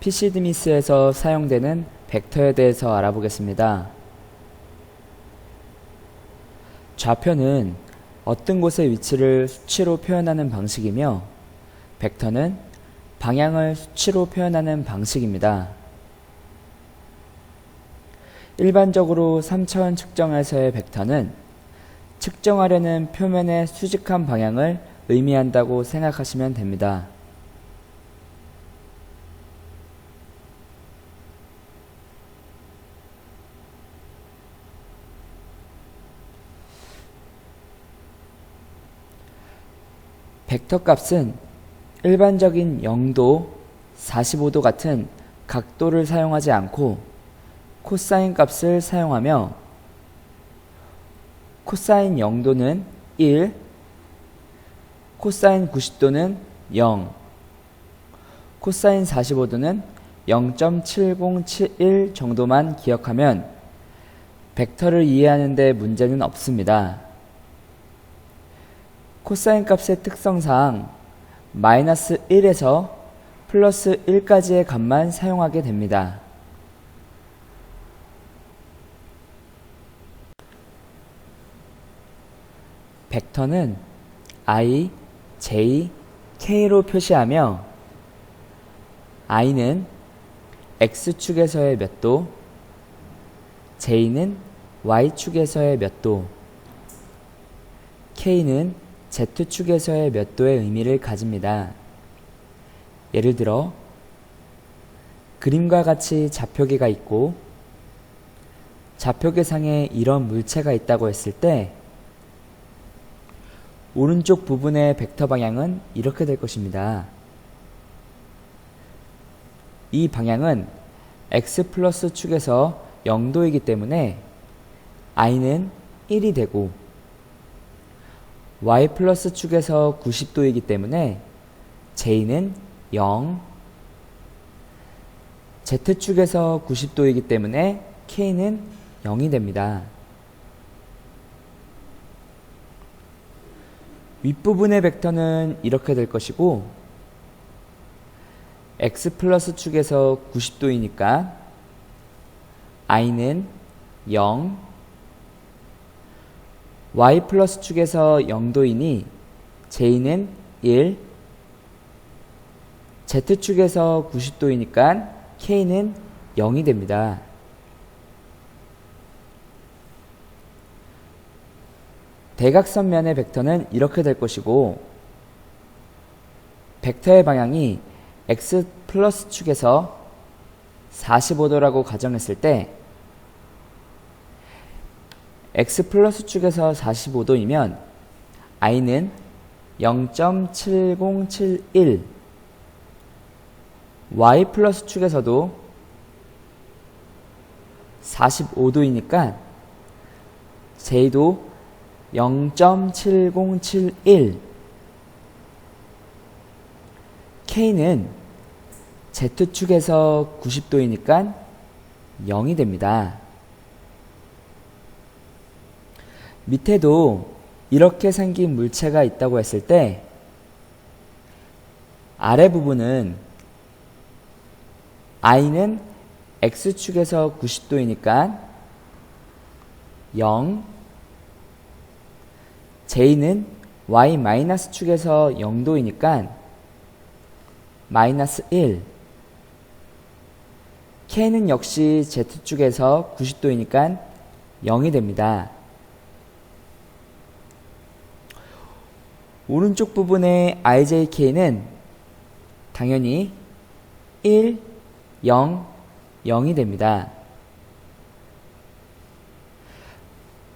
PCD미스에서 사용되는 벡터에 대해서 알아보겠습니다. 좌표는 어떤 곳의 위치를 수치로 표현하는 방식이며 벡터는 방향을 수치로 표현하는 방식입니다. 일반적으로 3차원 측정에서의 벡터는 측정하려는 표면의 수직한 방향을 의미한다고 생각하시면 됩니다. 벡터 값은 일반적인 0도, 45도 같은 각도를 사용하지 않고 코사인 값을 사용하며 코사인 0도는 1, 코사인 90도는 0, 코사인 45도는 0.7071 정도만 기억하면 벡터를 이해하는 데 문제는 없습니다. 코사인 값의 특성상 마이너스 1에서 플러스 1까지의 값만 사용하게 됩니다. 벡터는 i, j, k로 표시하며 i는 x축에서의 몇 도, j는 y축에서의 몇 도, k는 z축에서의 몇 도의 의미를 가집니다. 예를 들어 그림과 같이 좌표계가 있고 좌표계상에 이런 물체가 있다고 했을 때 오른쪽 부분의 벡터 방향은 이렇게 될 것입니다. 이 방향은 x 플러스 축에서 0도이기 때문에 i는 1이 되고 y 플러스 축에서 90도이기 때문에 j는 0, z축에서 90도이기 때문에 k는 0이 됩니다. 윗부분의 벡터는 이렇게 될 것이고 x 플러스 축에서 90도이니까 i는 0, y 플러스 축에서 0도이니 j는 1, z축에서 90도이니까 k는 0이 됩니다. 대각선면의 벡터는 이렇게 될 것이고 벡터의 방향이 x 플러스 축에서 45도라고 가정했을 때 x 플러스 축에서 45도이면 i는 0.7071, y 플러스 축에서도 45도이니까 j도 0.7071, k는 z축에서 90도이니까 0이 됩니다. 밑에도 이렇게 생긴 물체가 있다고 했을 때 아래 부분은 i는 x축에서 90도이니까 0, j는 y-축에서 0도이니까 마이너스 1, k는 역시 z축에서 90도이니까 0이 됩니다. 오른쪽 부분의 ijk는 당연히 1, 0, 0이 됩니다.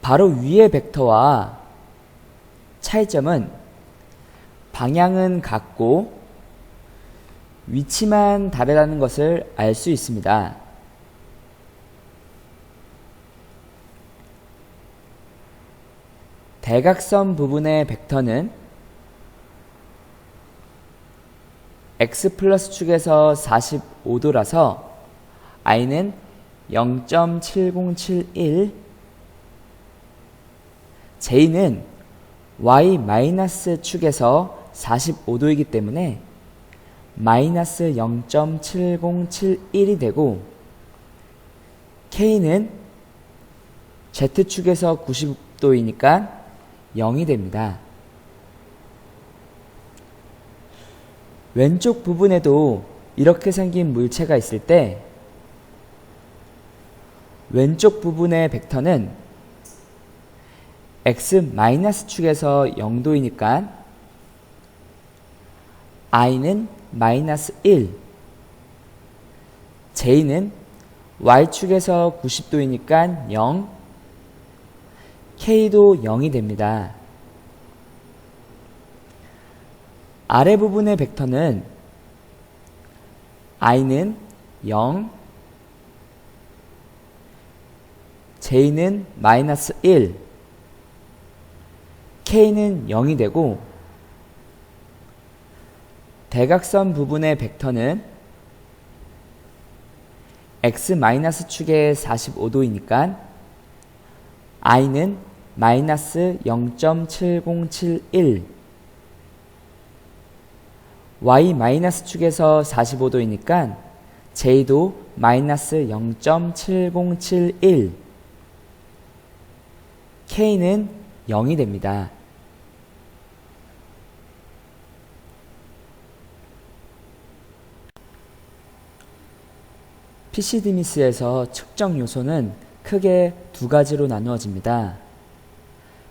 바로 위의 벡터와 차이점은 방향은 같고 위치만 다르다는 것을 알 수 있습니다. 대각선 부분의 벡터는 x 플러스 축에서 45도라서 i는 0.7071, j는 y-축에서 45도이기 때문에 마이너스 0.7071이 되고 K는 Z축에서 90도이니까 0이 됩니다. 왼쪽 부분에도 이렇게 생긴 물체가 있을 때 왼쪽 부분의 벡터는 X-축에서 0도이니까 I는 마이너스 1, J는 Y축에서 90도이니까 0, K도 0이 됩니다. 아래 부분의 벡터는 I는 0, J는 마이너스 1, K는 0이 되고 대각선 부분의 벡터는 X-축에 45도이니까 I는 마이너스 0.7071, Y-축에서 45도이니까 J도 마이너스 0.7071, K는 0이 됩니다. PCD미스에서 측정 요소는 크게 두 가지로 나누어집니다.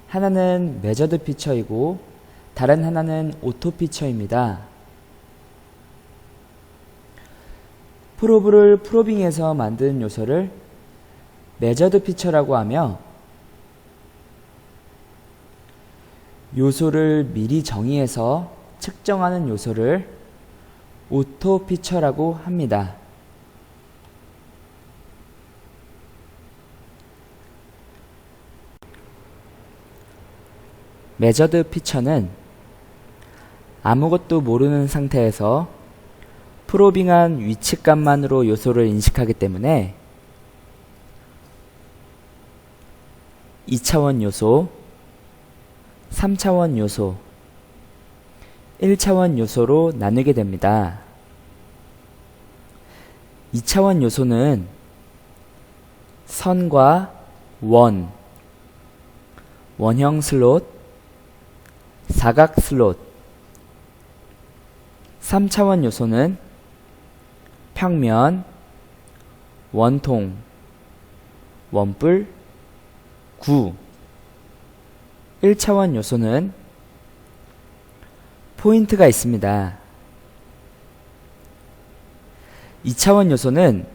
하나는 메저드 피처이고 다른 하나는 오토 피처입니다. 프로브를 프로빙해서 만든 요소를 메저드 피처라고 하며 요소를 미리 정의해서 측정하는 요소를 오토 피처라고 합니다. 메저드 피처는 아무것도 모르는 상태에서 프로빙한 위치값만으로 요소를 인식하기 때문에 2차원 요소, 3차원 요소, 1차원 요소로 나누게 됩니다. 2차원 요소는 선과 원, 원형 슬롯, 사각 슬롯. 3차원 요소는 평면, 원통, 원뿔, 구. 1차원 요소는 포인트가 있습니다. 2차원 요소는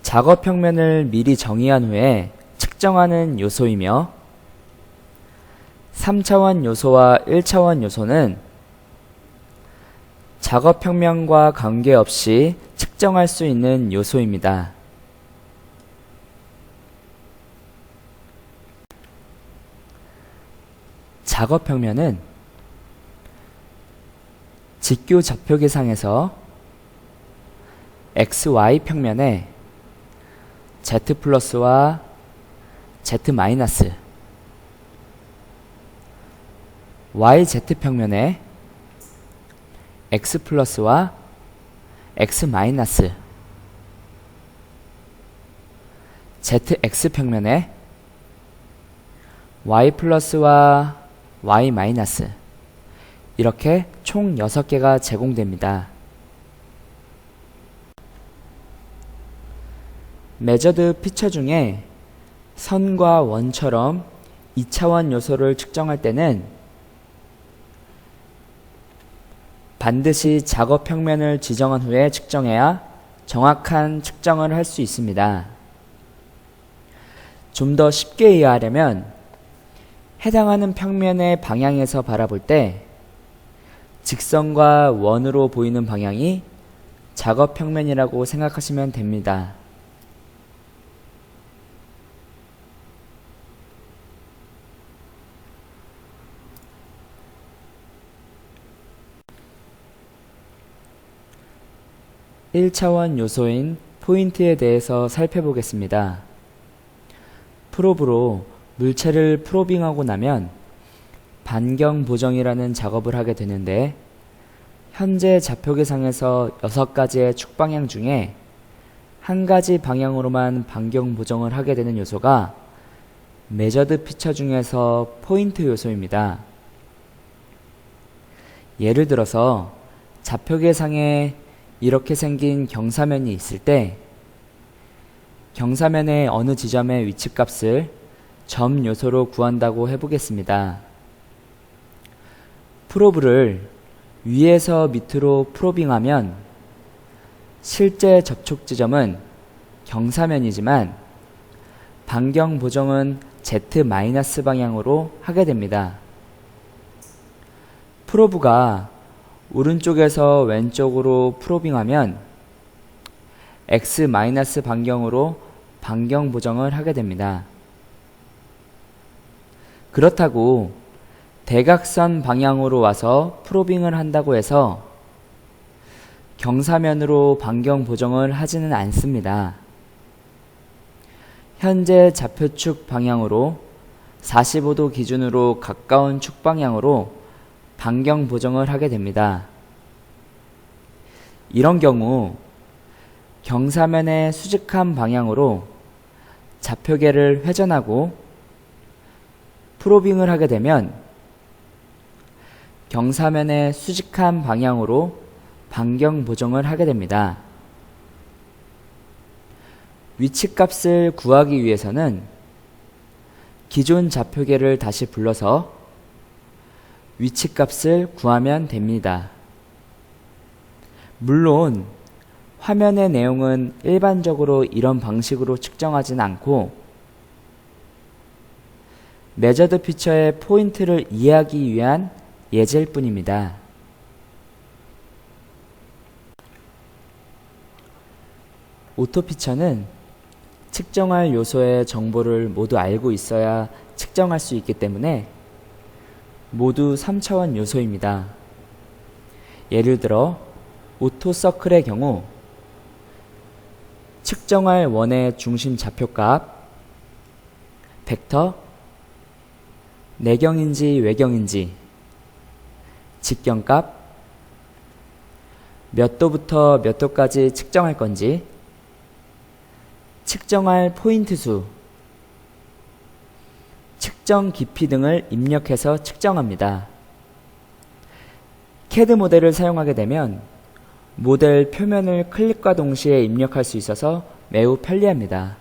작업 평면을 미리 정의한 후에 측정하는 요소이며 3차원 요소와 1차원 요소는 작업 평면과 관계없이 측정할 수 있는 요소입니다. 작업 평면은 직교 좌표 계상에서 XY 평면에 Z 플러스와 Z 마이너스, YZ 평면에 X 플러스와 X 마이너스, ZX 평면에 Y 플러스와 Y 마이너스, 이렇게 총 6개가 제공됩니다. 메저드 피처 중에 선과 원처럼 2차원 요소를 측정할 때는 반드시 작업 평면을 지정한 후에 측정해야 정확한 측정을 할 수 있습니다. 좀 더 쉽게 이해하려면 해당하는 평면의 방향에서 바라볼 때 직선과 원으로 보이는 방향이 작업 평면이라고 생각하시면 됩니다. (1차원) 요소인 포인트에 대해서 살펴보겠습니다. 프로브로 물체를 프로빙하고 나면 반경 보정이라는 작업을 하게 되는데 현재 좌표 계상에서 6가지의 축 방향 중에 한 가지 방향으로만 반경 보정을 하게 되는 요소가 메저드 피처 중에서 포인트 요소입니다. 예를 들어서 좌표 계상에 이렇게 생긴 경사면이 있을 때 경사면의 어느 지점의 위치값을 점 요소로 구한다고 해보겠습니다. 프로브를 위에서 밑으로 프로빙하면 실제 접촉 지점은 경사면이지만 반경 보정은 Z- 방향으로 하게 됩니다. 프로브가 오른쪽에서 왼쪽으로 프로빙하면 X- 반경으로 반경 보정을 하게 됩니다. 그렇다고 대각선 방향으로 와서 프로빙을 한다고 해서 경사면으로 반경 보정을 하지는 않습니다. 현재 좌표축 방향으로 45도 기준으로 가까운 축 방향으로 반경 보정을 하게 됩니다. 이런 경우 경사면의 수직한 방향으로 좌표계를 회전하고 프로빙을 하게 되면 경사면의 수직한 방향으로 반경 보정을 하게 됩니다. 위치값을 구하기 위해서는 기존 좌표계를 다시 불러서 위치값을 구하면 됩니다. 물론 화면의 내용은 일반적으로 이런 방식으로 측정하진 않고 메저드 피처의 포인트를 이해하기 위한 예제일 뿐입니다. 오토 피처는 측정할 요소의 정보를 모두 알고 있어야 측정할 수 있기 때문에 모두 3차원 요소입니다. 예를 들어 오토 서클의 경우 측정할 원의 중심 좌표값, 벡터, 내경인지 외경인지, 직경값, 몇 도부터 몇 도까지 측정할 건지, 측정할 포인트 수, 측정 깊이 등을 입력해서 측정합니다. CAD 모델을 사용하게 되면 모델 표면을 클릭과 동시에 입력할 수 있어서 매우 편리합니다.